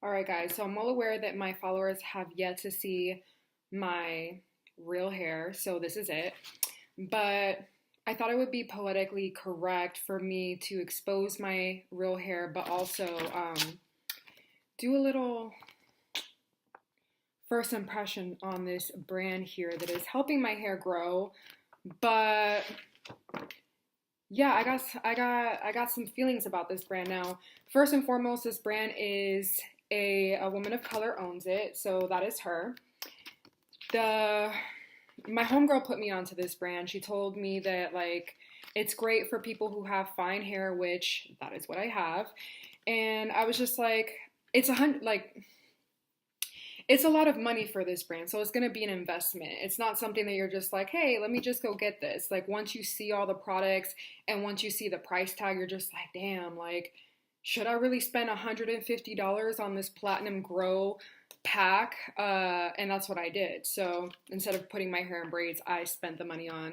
All right, guys, so I'm well aware that my followers have yet to see my real hair, so this is it. But I thought it would be poetically correct for me to expose my real hair, but also do a little first impression on this brand here that is helping my hair grow. But yeah, I got some feelings about this brand now. First and foremost, this brand is a woman of color owns it, so that is her. The My homegirl put me onto this brand. She told me that it's great for people who have fine hair, which that is what I have. And I was just like, it's a lot of money for this brand, so it's going to be an investment. It's not something that you're just like, hey, let me just go get this. Like, once you see all the products and once you see the price tag, you're just like, damn, should I really spend $150 on this Platinum Grow pack? And that's what I did. So instead of putting my hair in braids, I spent the money on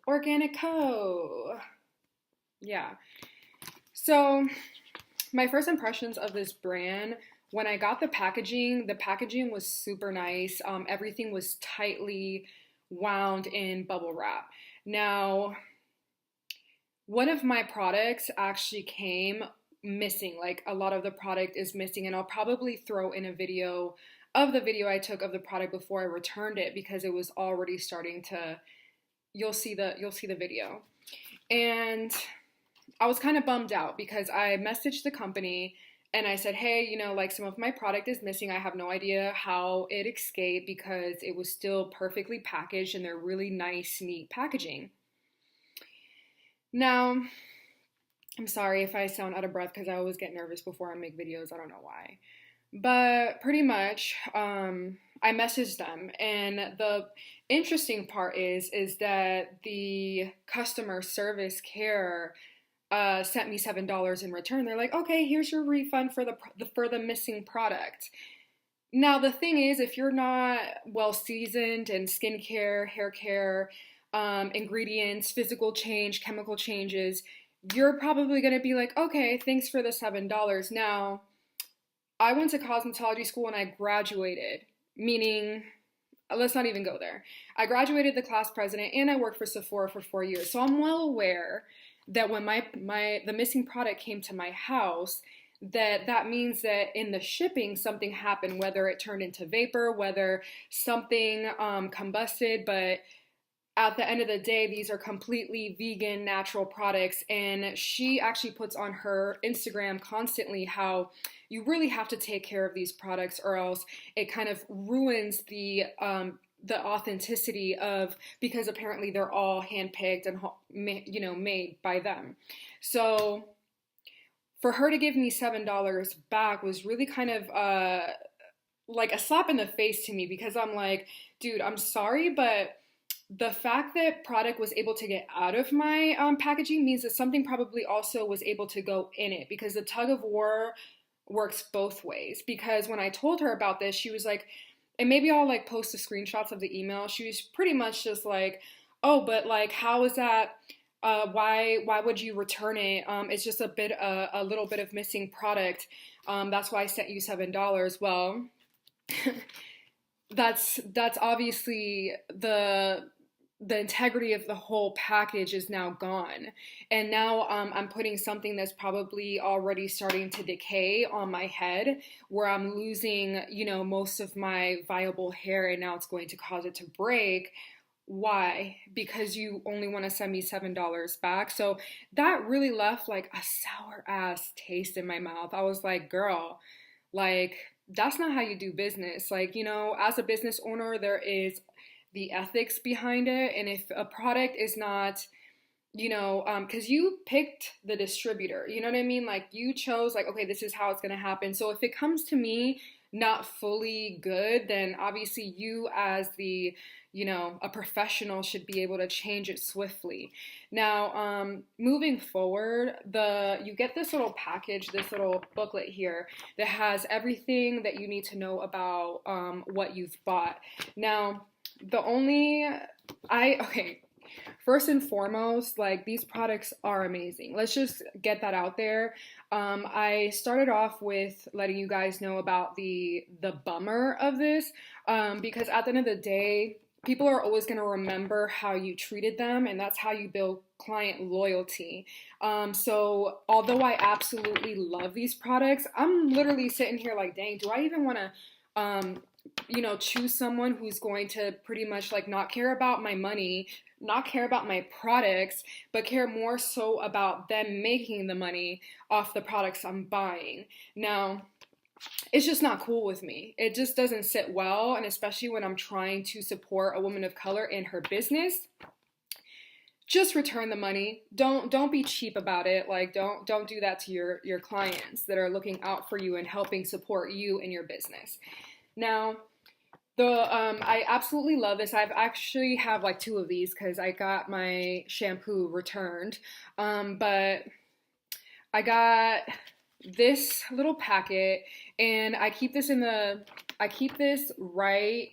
Organigrowhairco. Yeah. So my first impressions of this brand, when I got the packaging was super nice. Everything was tightly wound in bubble wrap. Now, one of my products actually came missing. Like, a lot of the product is missing, and I'll probably throw in a video of the video I took of the product before I returned it, because it was already starting to, you'll see the video. And I was kind of bummed out because I messaged the company and I said, hey, some of my product is missing. I have no idea how it escaped because it was still perfectly packaged and they're really nice, neat packaging. Now, I'm sorry if I sound out of breath because I always get nervous before I make videos. I don't know why. But pretty much, I messaged them, and the interesting part is that the customer service care sent me $7 in return. They're like, okay, here's your refund for the missing product. Now, the thing is, if you're not well seasoned in skincare, hair care, ingredients, physical change, chemical changes, you're probably going to be like, okay, thanks for the $7. Now, I went to cosmetology school and I graduated, meaning, let's not even go there. I graduated the class president and I worked for Sephora for 4 years. So I'm well aware that when the missing product came to my house, that means that in the shipping something happened, whether it turned into vapor, whether something combusted, but at the end of the day, these are completely vegan, natural products. And she actually puts on her Instagram constantly how you really have to take care of these products, or else it kind of ruins the authenticity of, because apparently they're all handpicked and made by them. So for her to give me $7 back was really kind of like a slap in the face to me, because I'm like, dude, I'm sorry, but the fact that product was able to get out of my packaging means that something probably also was able to go in it, because the tug of war works both ways. Because when I told her about this, she was like, and maybe I'll post the screenshots of the email. She was pretty much just like, oh, but how is that? Why would you return it? It's just a little bit of missing product. That's why I sent you $7. Well, that's obviously the integrity of the whole package is now gone. And now I'm putting something that's probably already starting to decay on my head, where I'm losing, most of my viable hair, and now it's going to cause it to break. Why? Because you only want to send me $7 back. So that really left a sour ass taste in my mouth. I was like, girl, that's not how you do business. As a business owner, there is the ethics behind it. And if a product is not, because you picked the distributor, you know what I mean? You chose, okay, this is how it's going to happen. So if it comes to me not fully good, then obviously you as a professional should be able to change it swiftly. Now, moving forward, you get this little package, this little booklet here that has everything that you need to know about what you've bought. Now, First and foremost, like these products are amazing. Let's just get that out there. I started off with letting you guys know about the bummer of this, because at the end of the day, people are always going to remember how you treated them, and that's how you build client loyalty. So although I absolutely love these products, I'm literally sitting here like, dang, do I even want to choose someone who's going to pretty much like not care about my money, not care about my products, but care more so about them making the money off the products I'm buying. Now, it's just not cool with me. It just doesn't sit well, and especially when I'm trying to support a woman of color in her business. Just return the money. Don't be cheap about it. Like don't do that to your clients that are looking out for you and helping support you in your business. Now, I absolutely love this. I've actually have like two of these because I got my shampoo returned. But I got this little packet, and I keep this right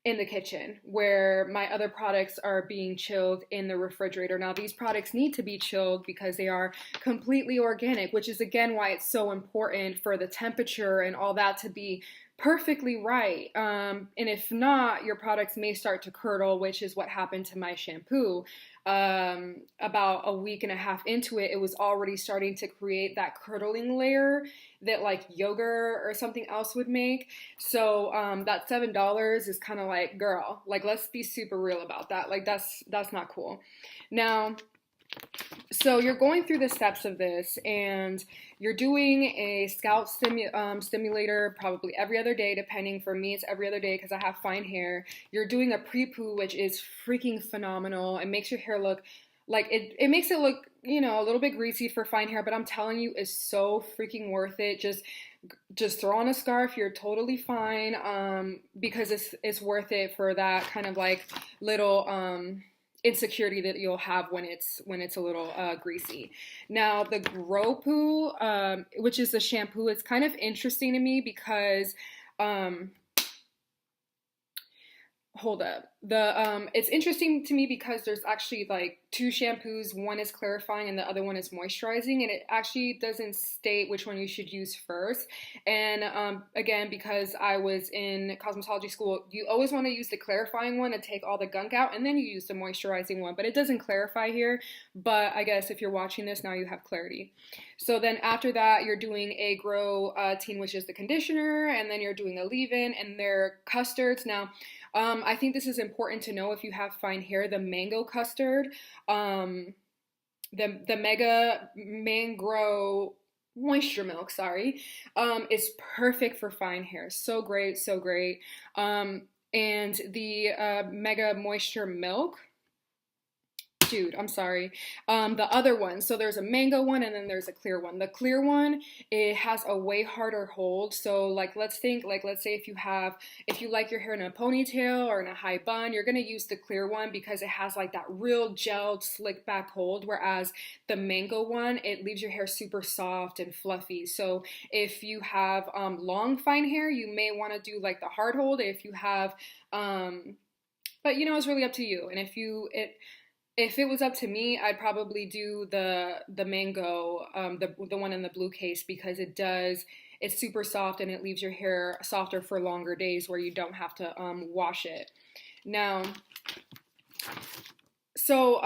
in the kitchen where my other products are being chilled in the refrigerator. Now, these products need to be chilled because they are completely organic, which is again why it's so important for the temperature and all that to be perfectly right. And if not, your products may start to curdle, which is what happened to my shampoo. About a week and a half into it, it was already starting to create that curdling layer that like yogurt or something else would make. So that $7 is kind of like, girl, like let's be super real about that. Like that's not cool. Now, so you're going through the steps of this, and you're doing a scalp stimulator probably every other day, depending. For me, it's every other day because I have fine hair. You're doing a pre-poo, which is freaking phenomenal. It makes your hair look like it makes it look, a little bit greasy for fine hair, but I'm telling you, it's so freaking worth it. Just throw on a scarf. You're totally fine, because it's worth it for that kind of like little insecurity that you'll have when it's a little greasy. Now, the Grow Poo, which is the shampoo, it's kind of interesting to me because hold up. It's interesting to me because there's actually like two shampoos. One is clarifying and the other one is moisturizing, and it actually doesn't state which one you should use first. And again, because I was in cosmetology school, you always want to use the clarifying one to take all the gunk out, and then you use the moisturizing one, but it doesn't clarify here. But I guess if you're watching this now, you have clarity. So then after that, you're doing a Grow Teen, which is the conditioner, and then you're doing a leave-in, and they're custards. Now, I think this is important to know if you have fine hair. The mango custard, the Mega Mangrow Moisture Milk, is perfect for fine hair. So great, so great. And the Mega Moisture Milk, dude, I'm sorry. The other one, so there's a mango one and then there's a clear one. The clear one, it has a way harder hold. So like, let's say if you like your hair in a ponytail or in a high bun, you're gonna use the clear one because it has like that real gelled, slick back hold. Whereas the mango one, it leaves your hair super soft and fluffy. So if you have long fine hair, you may want to do like the hard hold. If you have, but it's really up to you. And if it was up to me, I'd probably do the mango, the one in the blue case, because it's super soft and it leaves your hair softer for longer days where you don't have to wash it. Now, so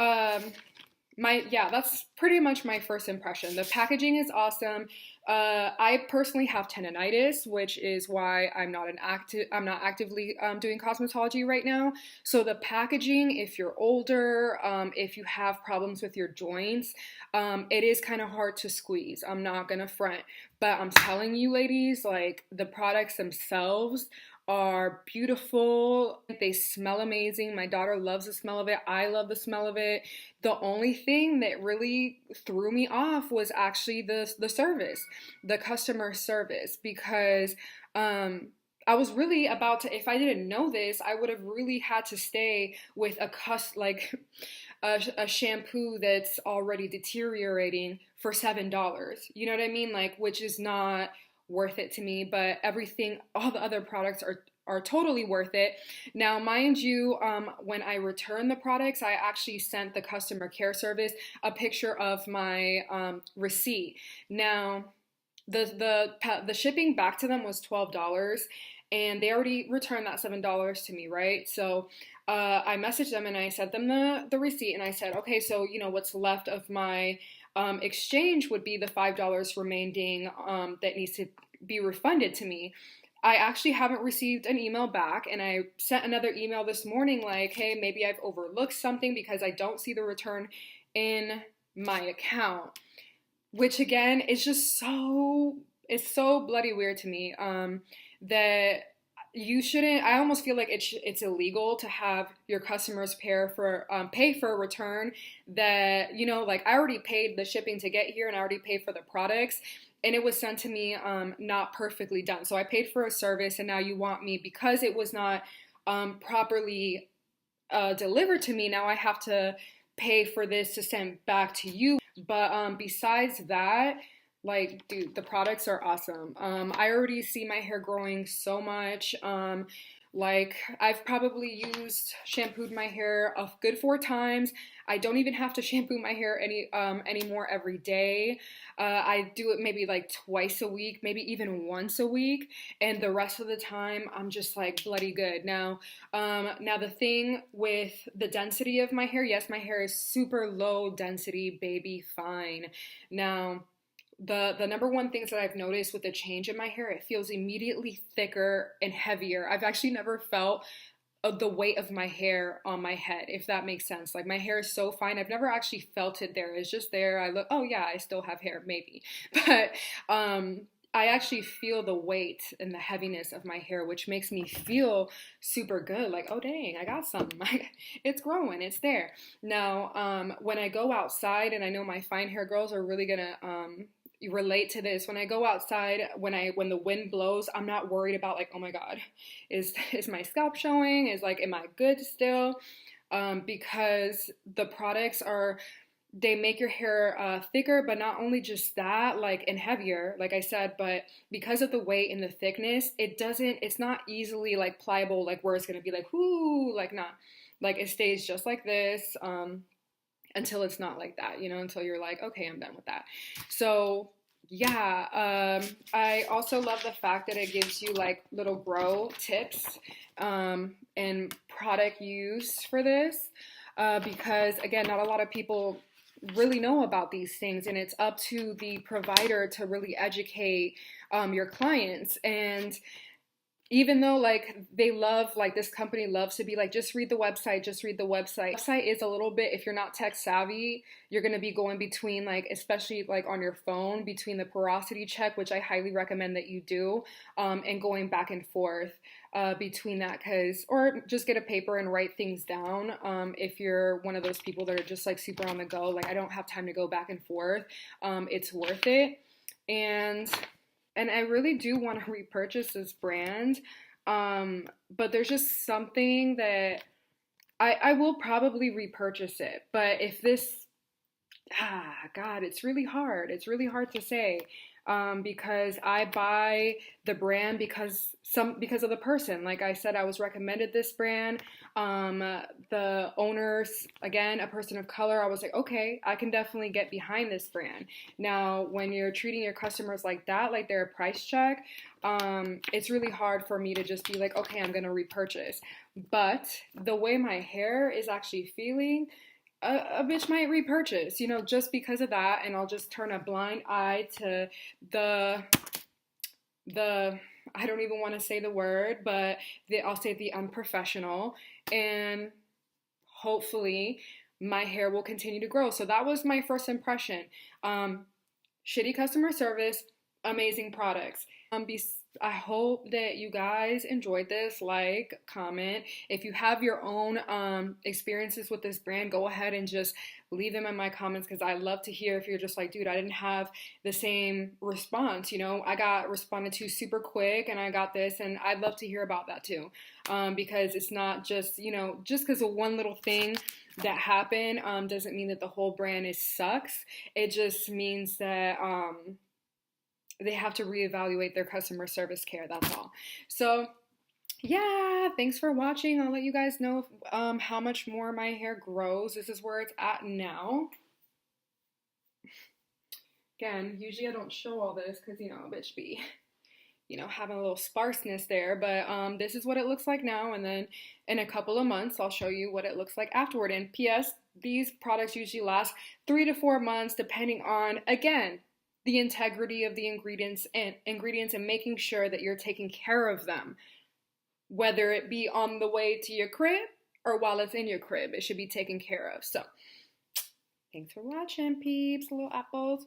that's pretty much my first impression. The packaging is awesome. I personally have tendonitis, which is why I'm not actively doing cosmetology right now. So the packaging, if you're older, if you have problems with your joints, it is kind of hard to squeeze. I'm not gonna front, but I'm telling you, ladies, like the products themselves are beautiful. They smell amazing. My daughter loves the smell of it. I love the smell of it. The only thing that really threw me off was actually the service, the customer service, because I was really about to, if I didn't know this, I would have really had to stay with a shampoo that's already deteriorating for $7. You know what I mean? Like, which is not worth it to me. But all the other products are totally worth it. Now, mind you, when I returned the products, I actually sent the customer care service a picture of my receipt. Now, the shipping back to them was $12, and they already returned that $7 to me, right? So I messaged them and I sent them the receipt, and I said, okay, so what's left of my exchange would be the $5 remaining that needs to be refunded to me. I actually haven't received an email back, and I sent another email this morning like, hey, maybe I've overlooked something because I don't see the return in my account, which again is just it's so bloody weird to me, that you shouldn't. I almost feel like it's illegal to have your customers pay for a return that, like, I already paid the shipping to get here and I already paid for the products, and it was sent to me not perfectly done. So I paid for a service, and now you want me, because it was not properly delivered to me, now I have to pay for this to send back to you. But besides that, like, dude, the products are awesome. I already see my hair growing so much. Like, I've probably shampooed my hair a good 4 times. I don't even have to shampoo my hair anymore every day. I do it maybe like twice a week, maybe even once a week, and the rest of the time I'm just like bloody good. Now the thing with the density of my hair, yes, my hair is super low density, baby fine. Now, the number one things that I've noticed with the change in my hair, it feels immediately thicker and heavier. I've actually never felt the weight of my hair on my head, if that makes sense. Like, my hair is so fine, I've never actually felt it there. It's just there. I look, oh yeah, I still have hair, maybe. But I actually feel the weight and the heaviness of my hair, which makes me feel super good. Like, oh dang, I got something. It's growing, it's there. Now, when I go outside, and I know my fine hair girls are really gonna relate to this. When I go outside, when the wind blows, I'm not worried about like, oh my God, is my scalp showing? Am I good still? Because the products they make your hair thicker, but not only just that, like, and heavier, like I said, but because of the weight and the thickness, it's not easily like pliable, like where it's gonna be like, whoo, like not, like it stays just like this, until it's not like that, until you're like, okay, I'm done with that. So yeah, I also love the fact that it gives you like little grow tips and product use for this, because again, not a lot of people really know about these things, and it's up to the provider to really educate your clients. And even though like this company loves to be like, just read the website, just read the website. The website is a little bit, if you're not tech savvy, you're going to be going between, like, especially like on your phone, between the porosity check, which I highly recommend that you do, and going back and forth between that, or just get a paper and write things down. If you're one of those people that are just like super on the go, like I don't have time to go back and forth, it's worth it. And I really do want to repurchase this brand, but there's just something that I will probably repurchase it. But if this, God, it's really hard. It's really hard to say, because I buy the brand because of the person. Like I said, I was recommended this brand. The owners, again, a person of color, I was like, okay, I can definitely get behind this brand. Now, when you're treating your customers like that, like they're a price check, it's really hard for me to just be like, okay, I'm gonna repurchase. But the way my hair is actually feeling, a bitch might repurchase, just because of that, and I'll just turn a blind eye to the I don't even want to say the word, but I'll say the unprofessional, and hopefully my hair will continue to grow. So that was my first impression. Shitty customer service, amazing products. I hope that you guys enjoyed this. Like, comment. If you have your own experiences with this brand, go ahead and just leave them in my comments, because I love to hear if you're just like, dude, I didn't have the same response. I got responded to super quick and I got this, and I'd love to hear about that too, because it's not just, just because of one little thing that happened doesn't mean that the whole brand sucks. It just means that they have to reevaluate their customer service care, that's all. So yeah, thanks for watching. I'll let you guys know how much more my hair grows. This is where it's at now. Again, usually I don't show all this because, bitch be, having a little sparseness there. But this is what it looks like now. And then in a couple of months, I'll show you what it looks like afterward. And P.S., these products usually last 3 to 4 months, depending on, again, the integrity of the ingredients and making sure that you're taking care of them, whether it be on the way to your crib or while it's in your crib. It should be taken care of. So thanks for watching, peeps, little apples.